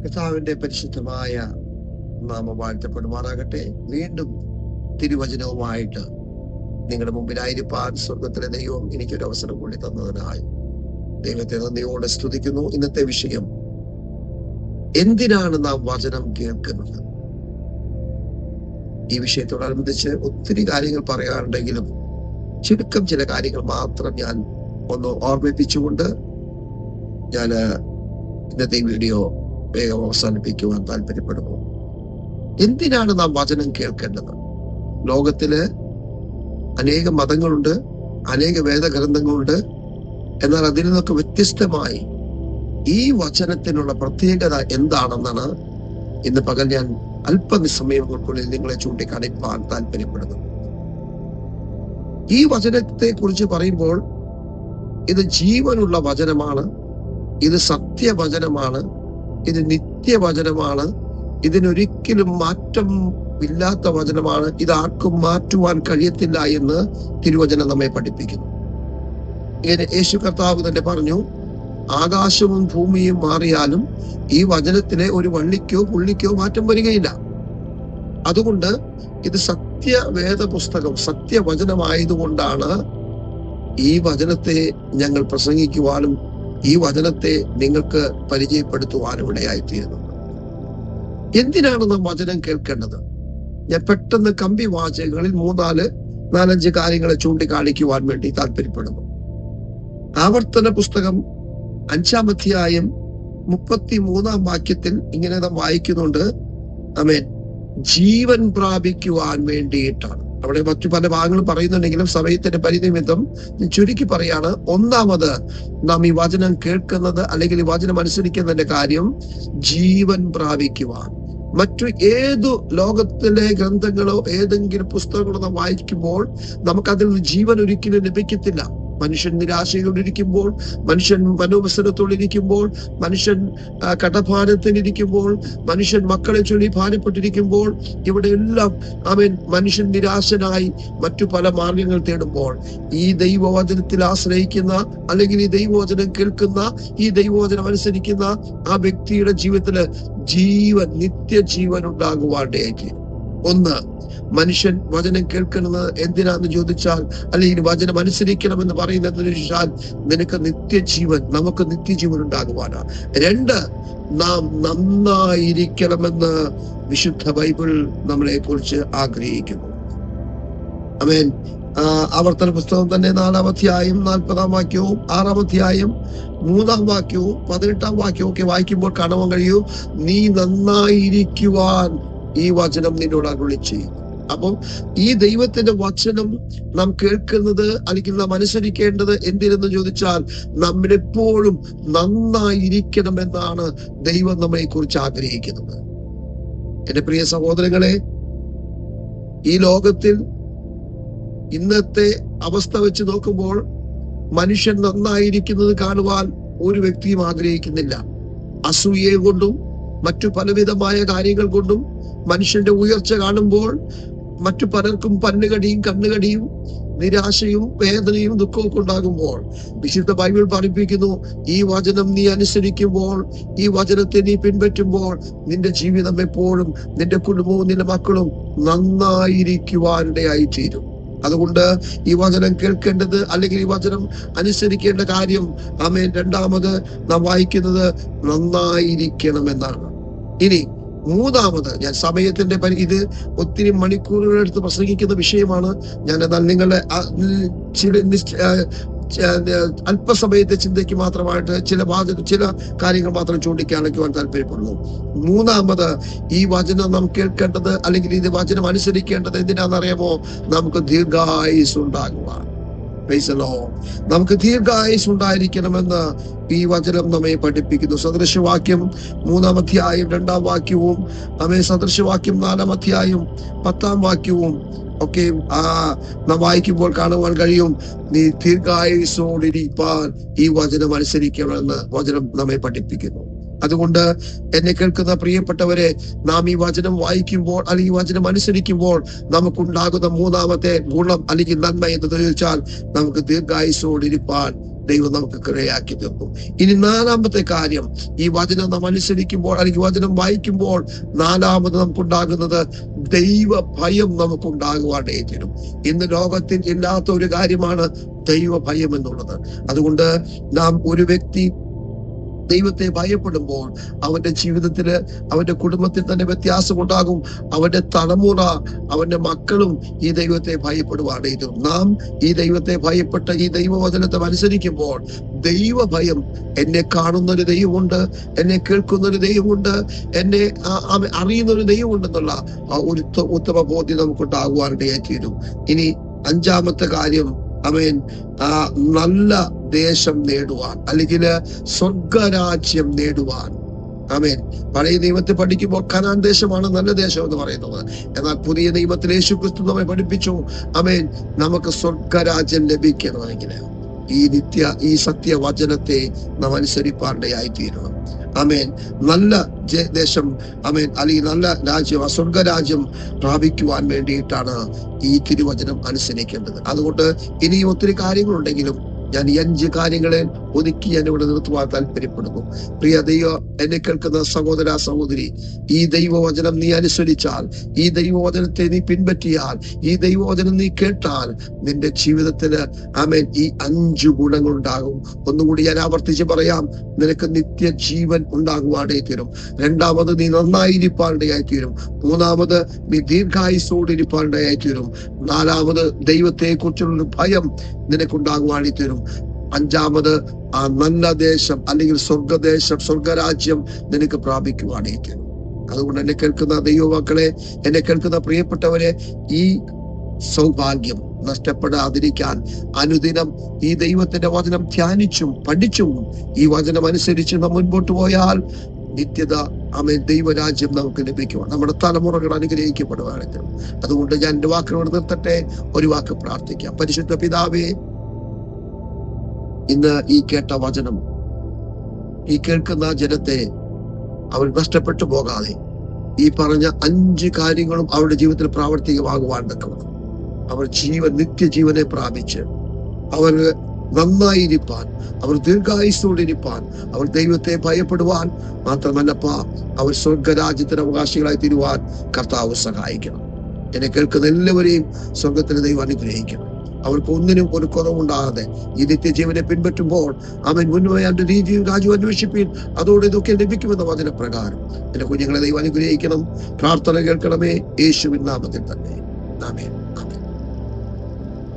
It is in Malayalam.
കർത്താവിന്റെ പരിശുദ്ധമായ നാമം വാഴ്ത്തപ്പെടുമാറാകട്ടെ. വീണ്ടും തിരുവചനവുമായിട്ട് നിങ്ങളുടെ മുമ്പിലായിരിക്കാൻ സ്വർഗത്തിലെ ദൈവം എനിക്കൊരു അവസരം കൂടി തന്നതിനായി ദൈവത്തെ നന്ദിയോടെ സ്തുതിക്കുന്നു. ഇന്നത്തെ വിഷയം, എന്തിനാണ് നാം വചനം കേൾക്കുന്നത്? ഈ വിഷയത്തോടനുബന്ധിച്ച് ഒത്തിരി കാര്യങ്ങൾ പറയാറുണ്ടെങ്കിലും ചുരുക്കം ചില കാര്യങ്ങൾ മാത്രം ഞാൻ ഒന്ന് ഓർമ്മിപ്പിച്ചുകൊണ്ട് ഞാൻ ഇന്നത്തെ വീഡിയോ വേഗം അവസാനിപ്പിക്കുവാൻ താല്പര്യപ്പെടുന്നു. എന്തിനാണ് നാം വചനം കേൾക്കേണ്ടത്? ലോകത്തില് അനേക മതങ്ങളുണ്ട്, അനേക വേദഗ്രന്ഥങ്ങളുണ്ട്. എന്നാൽ അതിൽ നിന്നൊക്കെ വ്യത്യസ്തമായി ഈ വചനത്തിനുള്ള പ്രത്യേകത എന്താണെന്നാണ് ഇന്ന് പകൽ ഞാൻ അല്പനിസമയങ്ങൾക്കുള്ളിൽ നിങ്ങളെ ചൂണ്ടിക്കാണിപ്പാൻ താല്പര്യപ്പെടുന്നു. ഈ വചനത്തെ കുറിച്ച് പറയുമ്പോൾ ഇത് ജീവനുള്ള വചനമാണ്, ഇത് സത്യവചനമാണ്, ഇത് നിത്യവചനമാണ്, ഇതിനൊരിക്കലും മാറ്റം ഇല്ലാത്ത വചനമാണ്, ഇത് ആർക്കും മാറ്റുവാൻ കഴിയത്തില്ല എന്ന് തിരുവചനം നമ്മെ പഠിപ്പിക്കുന്നു. ഇങ്ങനെ യേശു കർത്താവ് തന്നെ പറഞ്ഞു, ആകാശവും ഭൂമിയും മാറിയാലും ഈ വചനത്തിലെ ഒരു വള്ളിക്കോ പുള്ളിക്കോ മാറ്റം വരികയില്ല. അതുകൊണ്ട് ഇത് സത്യവേദ പുസ്തകം, സത്യവചനമായതുകൊണ്ടാണ് ഈ വചനത്തെ ഞങ്ങൾ പ്രസംഗിക്കുവാനും ഈ വചനത്തെ നിങ്ങൾക്ക് പരിചയപ്പെടുത്തുവാനും ഇടയായിത്തീരുന്നത്. എന്തിനാണ് നാം വചനം കേൾക്കേണ്ടത്? ഞാൻ പെട്ടെന്ന് കമ്പി വാചകങ്ങളിൽ 4-5 കാര്യങ്ങളെ ചൂണ്ടിക്കാണിക്കുവാൻ വേണ്ടി താല്പര്യപ്പെടുന്നു. ആവർത്തന പുസ്തകം 5-ാം അധ്യായം 33-ാം വാക്യത്തിൽ ഇങ്ങനെ നാം വായിക്കുന്നുണ്ട്, ആമേൻ, ജീവൻ പ്രാപിക്കുവാൻ വേണ്ടിയിട്ടാണ്. അവിടെ മറ്റു പല ഭാഗങ്ങളും പറയുന്നുണ്ടെങ്കിലും സമയത്തിന്റെ പരിനിമിത്തം ചുരുക്കി പറയാണ്. ഒന്നാമത് നാം ഈ വചനം കേൾക്കുന്നത് അല്ലെങ്കിൽ ഈ വചനം അനുസരിക്കുന്നതിന്റെ കാര്യം ജീവൻ പ്രാപിക്കുവാൻ. മറ്റു ഏതു ലോകത്തിലെ ഗ്രന്ഥങ്ങളോ ഏതെങ്കിലും പുസ്തകങ്ങളോ നാം വായിക്കുമ്പോൾ നമുക്കതിൽ നിന്ന് ജീവൻ ഒരിക്കലും ലഭിക്കത്തില്ല. മനുഷ്യൻ നിരാശയോടിരിക്കുമ്പോൾ, മനുഷ്യൻ മനോവസരത്തോടിരിക്കുമ്പോൾ, മനുഷ്യൻ കടഭാരത്തിലിരിക്കുമ്പോൾ, മനുഷ്യൻ മക്കളെ ചൊല്ലി ഭാരപ്പെട്ടിരിക്കുമ്പോൾ, ഇവിടെ എല്ലാം മനുഷ്യൻ നിരാശനായി മറ്റു പല മാർഗങ്ങൾ തേടുമ്പോൾ ഈ ദൈവവചനത്തിൽ ആശ്രയിക്കുന്ന അല്ലെങ്കിൽ ഈ ദൈവവചനം കേൾക്കുന്ന, ഈ ദൈവവചനം അനുസരിക്കുന്ന ആ വ്യക്തിയുടെ ജീവിതത്തില് ജീവൻ, നിത്യജീവൻ ഉണ്ടാകുവാണ്ടേക്ക്. ഒന്ന്, മനുഷ്യൻ വചനം കേൾക്കുന്നത് എന്തിനാന്ന് ചോദിച്ചാൽ, അല്ലെങ്കിൽ വചനം അനുസരിക്കണമെന്ന് പറയുന്നതെന്ന് ചോദിച്ചാൽ നിനക്ക് നിത്യജീവൻ, നമുക്ക് നിത്യജീവൻ ഉണ്ടാകുവാനാണ്. 2, നാം നന്നായിരിക്കണമെന്ന് വിശുദ്ധ ബൈബിൾ നമ്മളെ കുറിച്ച് ആഗ്രഹിക്കുന്നു. ആമേൻ. ആവർത്തന പുസ്തകം തന്നെ 4-ാം അധ്യായം 40-ാം വാക്യവും 6-ാം അധ്യായം 3-ാം വാക്യവും 18-ാം വാക്യവും ഒക്കെ വായിക്കുമ്പോൾ കാണാൻ കഴിയൂ, നീ നന്നായിരിക്കുവാൻ ഈ വചനം നിന്നോട് അരുളി ചെയ്യും. അപ്പം ഈ ദൈവത്തിന്റെ വചനം നാം കേൾക്കുന്നത് അല്ലെങ്കിൽ നാം അനുസരിക്കേണ്ടത് എന്തിനെന്ന് ചോദിച്ചാൽ നമ്മളെപ്പോഴും നന്നായിരിക്കണമെന്നാണ് ദൈവം നമ്മെ കുറിച്ച് ആഗ്രഹിക്കുന്നത്. എന്റെ പ്രിയ സഹോദരങ്ങളെ, ഈ ലോകത്തിൽ ഇന്നത്തെ അവസ്ഥ വെച്ച് നോക്കുമ്പോൾ മനുഷ്യൻ നന്നായിരിക്കുന്നത് കാണുവാൻ ഒരു വ്യക്തിയും ആഗ്രഹിക്കുന്നില്ല. അസൂയയെ കൊണ്ടും മറ്റു പലവിധമായ കാര്യങ്ങൾ കൊണ്ടും മനുഷ്യന്റെ ഉയർച്ച കാണുമ്പോൾ മറ്റു പലർക്കും പന്നുകടിയും കണ്ണുകടിയും നിരാശയും വേദനയും ദുഃഖവും ഒക്കെ ഉണ്ടാകുമ്പോൾ വിശുദ്ധ ബൈബിൾ പഠിപ്പിക്കുന്നു, ഈ വചനം നീ അനുസരിക്കുമ്പോൾ, ഈ വചനത്തെ നീ പിൻപറ്റുമ്പോൾ നിന്റെ ജീവിതം എപ്പോഴും, നിന്റെ കുടുംബവും നിന്റെ മക്കളും നന്നായിരിക്കുവാനിടയായി തീരും. അതുകൊണ്ട് ഈ വചനം കേൾക്കേണ്ടത് അല്ലെങ്കിൽ ഈ വചനം അനുസരിക്കേണ്ട കാര്യം, ആമേൻ, 2ാമത് നാം വായിക്കുന്നത് നന്നായിരിക്കണമെന്നാണ്. ഇനി 3ാമത്, ഞാൻ സമയത്തിന്റെ ഇത് ഒത്തിരി മണിക്കൂറുകളെടുത്ത് പ്രസംഗിക്കുന്ന വിഷയമാണ്. ഞാൻ എന്നാൽ നിങ്ങളുടെ അല്പസമയത്തെ ചിന്തയ്ക്ക് മാത്രമായിട്ട് ചില കാര്യങ്ങൾ മാത്രം ചൂണ്ടിക്കാണിക്കുവാൻ താല്പര്യപ്പെടുന്നു. 3ാമത്, ഈ വചനം നാം കേൾക്കേണ്ടത് അല്ലെങ്കിൽ ഇത് വചനം അനുസരിക്കേണ്ടത് എന്തിനാണെന്നറിയാമോ? നമുക്ക് ദീർഘായുസ് ഉണ്ടാകുവാൻ. നമുക്ക് ദീർഘായുസ് ഉണ്ടായിരിക്കണമെന്ന് ഈ വചനം നമ്മെ പഠിപ്പിക്കുന്നു. സദൃശവാക്യം 3-ാം അധ്യായം 2-ാം വാക്യവും സദൃശവാക്യം 4-ാം അധ്യായം 10-ാം വാക്യവും ഒക്കെ നാം വായിക്കുമ്പോൾ കാണുവാൻ കഴിയും, നീ ദീർഘായുസോടിരിക്കാൻ ഈ വചനം അനുസരിക്കണമെന്ന് വചനം നമ്മെ പഠിപ്പിക്കുന്നു. അതുകൊണ്ട് എന്നെ കേൾക്കുന്ന പ്രിയപ്പെട്ടവരെ, നാം ഈ വചനം വായിക്കുമ്പോൾ അല്ലെങ്കിൽ ഈ വചനം അനുസരിക്കുമ്പോൾ നമുക്കുണ്ടാകുന്ന 3ാമത്തെ ഗുണം അല്ലെങ്കിൽ നന്മ എന്ന് ചോദിച്ചാൽ നമുക്ക് ദീർഘായുസോടിരിപ്പാൻ ദൈവം നമുക്ക് കൃപയാക്കി തീർക്കും. ഇനി നാലാമത്തെ കാര്യം, ഈ വചനം നാം അനുസരിക്കുമ്പോൾ അല്ലെങ്കിൽ വചനം വായിക്കുമ്പോൾ നാലാമത് നമുക്കുണ്ടാകുന്നത് ദൈവ ഭയം നമുക്കുണ്ടാകുവാനേ തീരും. ഇന്ന് ലോകത്തിൽ ഇല്ലാത്ത ഒരു കാര്യമാണ് ദൈവ ഭയം എന്നുള്ളത്. അതുകൊണ്ട് നാം ഒരു വ്യക്തി ദൈവത്തെ ഭയപ്പെടുമ്പോൾ അവന്റെ ജീവിതത്തില്, അവന്റെ കുടുംബത്തിൽ തന്നെ വ്യത്യാസമുണ്ടാകും. അവന്റെ തലമുറ, അവന്റെ മക്കളും ഈ ദൈവത്തെ ഭയപ്പെടുവാണ്. ഇത് നാം ഈ ദൈവത്തെ ഭയപ്പെട്ട ഈ ദൈവവചനത്തെ അനുസരിക്കുമ്പോൾ ദൈവഭയം, എന്നെ കാണുന്നൊരു ദൈവമുണ്ട്, എന്നെ കേൾക്കുന്നൊരു ദൈവമുണ്ട്, എന്നെ അറിയുന്നൊരു ദൈവമുണ്ടെന്നുള്ള ഒരു ഉത്തമ ബോധ്യം നമുക്കുണ്ടാകുവാനിടയായി തീരും. ഇനി അഞ്ചാമത്തെ കാര്യം, ആമേൻ, നല്ല ദേശം നേടുവാൻ അല്ലെങ്കിൽ സ്വർഗരാജ്യം നേടുവാൻ. ആമേൻ. പഴയ നിയമത്തിൽ പഠിക്കുമ്പോൾ കനാൻ ദേശമാണ് നല്ല ദേശം എന്ന് പറയുന്നത്. എന്നാൽ പുതിയ നിയമത്തിൽ യേശുക്രിസ്തു നമ്മെ പഠിപ്പിച്ചു, ആമേൻ, നമുക്ക് സ്വർഗരാജ്യം ലഭിക്കണമെങ്കിൽ ഈ സത്യവചനത്തെ നാം അനുസരിപ്പാനിടയായി തീരണം. ആമേൻ. നല്ല ദേശം, ആമേൻ, അല്ലെങ്കിൽ നല്ല രാജ്യം, സ്വർഗരാജ്യം പ്രാപിക്കുവാൻ വേണ്ടിയിട്ടാണ് ഈ തിരുവചനം അനുസരിക്കേണ്ടത്. അതുകൊണ്ട് ഇനിയും ഒത്തിരി കാര്യങ്ങളുണ്ടെങ്കിലും ഞാൻ ഈ 5 കാര്യങ്ങളെ ഒതുക്കി ഞാൻ ഇവിടെ നിർത്തുവാൻ താല്പര്യപ്പെടുന്നു. പ്രിയ എന്നെ കേൾക്കുന്ന സഹോദര സഹോദരി, ഈ ദൈവവചനം നീ അനുസരിച്ചാൽ, ഈ ദൈവവചനത്തെ നീ പിൻപറ്റിയാൽ, ഈ ദൈവവചനം നീ കേട്ടാൽ നിന്റെ ജീവിതത്തിന്, ആമേൻ, ഈ 5 ഗുണങ്ങൾ ഉണ്ടാകും. ഒന്നുകൂടി ഞാൻ ആവർത്തിച്ച് പറയാം, നിനക്ക് നിത്യജീവൻ ഉണ്ടാകുവാനേ തീരും. രണ്ടാമത്, നീ നന്നായിരിപ്പാനിടയായി തീരും. മൂന്നാമത്, നീ ദീർഘായുസ്സോടിരിപ്പാനിടയായി തീരും. നാലാമത്, ദൈവത്തെ കുറിച്ചുള്ളൊരു ഭയം നിനക്കുണ്ടാകുവാനേ തീരും. അഞ്ചാമത്, ആ നല്ല ദേശം അല്ലെങ്കിൽ സ്വർഗദേശം, സ്വർഗരാജ്യം നിനക്ക് പ്രാപിക്കുവാനേ തീരും. അതുകൊണ്ട് എന്നെ കേൾക്കുന്ന ദൈവമക്കളെ, എന്നെ കേൾക്കുന്ന പ്രിയപ്പെട്ടവരെ, ഈ സൗഭാഗ്യം നഷ്ടപ്പെടാതിരിക്കാൻ അനുദിനം ഈ ദൈവത്തിന്റെ വചനം ധ്യാനിച്ചും പഠിച്ചും ഈ വചനം അനുസരിച്ച് നാം മുൻപോട്ട് പോയാൽ നിത്യത, ആമേൻ, ദൈവരാജ്യം നമുക്ക് ലഭിക്കുവാൻ, നമ്മുടെ തലമുറകൾ അനുഗ്രഹിക്കപ്പെടുവാണെങ്കിൽ. അതുകൊണ്ട് ഞാൻ എന്റെ വാക്കുകൾ നിർത്തട്ടെ, ഒരു വാക്ക് പ്രാർത്ഥിക്കാം. പരിശുദ്ധ പിതാവേ, ഇന്ന് ഈ കേട്ട വചനം ഈ കേൾക്കുന്ന ജനത്തെ അവർ നഷ്ടപ്പെട്ടു പോകാതെ ഈ പറഞ്ഞ 5 കാര്യങ്ങളും അവരുടെ ജീവിതത്തിൽ പ്രാവർത്തികമാകുവാൻ തക്കവണ്ണം അവർ നിത്യജീവനെ പ്രാപിച്ച് അവർ നന്നായിരിക്കാൻ, അവർ ദീർഘായുസ്സോടിരിപ്പാൻ, അവർ ദൈവത്തെ ഭയപ്പെടുവാൻ, മാത്രമല്ലപ്പാ അവർ സ്വർഗരാജ്യത്തിന് അവകാശികളായി തീരുവാൻ കർത്താവ് സഹായിക്കണം. എന്നെ കേൾക്കുന്ന എല്ലാവരെയും സ്വർഗത്തിന് ദൈവം അനുഗ്രഹിക്കണം. അവർക്ക് ഒന്നിനും ഒരു കുറവുണ്ടാകാതെ ഈ നിത്യജീവനെ പിൻപറ്റുമ്പോൾ അവൻ മുൻപോയി അവന്റെ രീതിയും രാജ്യം അന്വേഷിപ്പീൻ, അതോടെ ഇതൊക്കെ ലഭിക്കുമെന്ന വചനപ്രകാരം എന്റെ കുഞ്ഞുങ്ങളെ ദൈവം അനുഗ്രഹിക്കണം. പ്രാർത്ഥന കേൾക്കണമേ, യേശുവിൻ നാമത്തിൽ തന്നെ. ആമേൻ.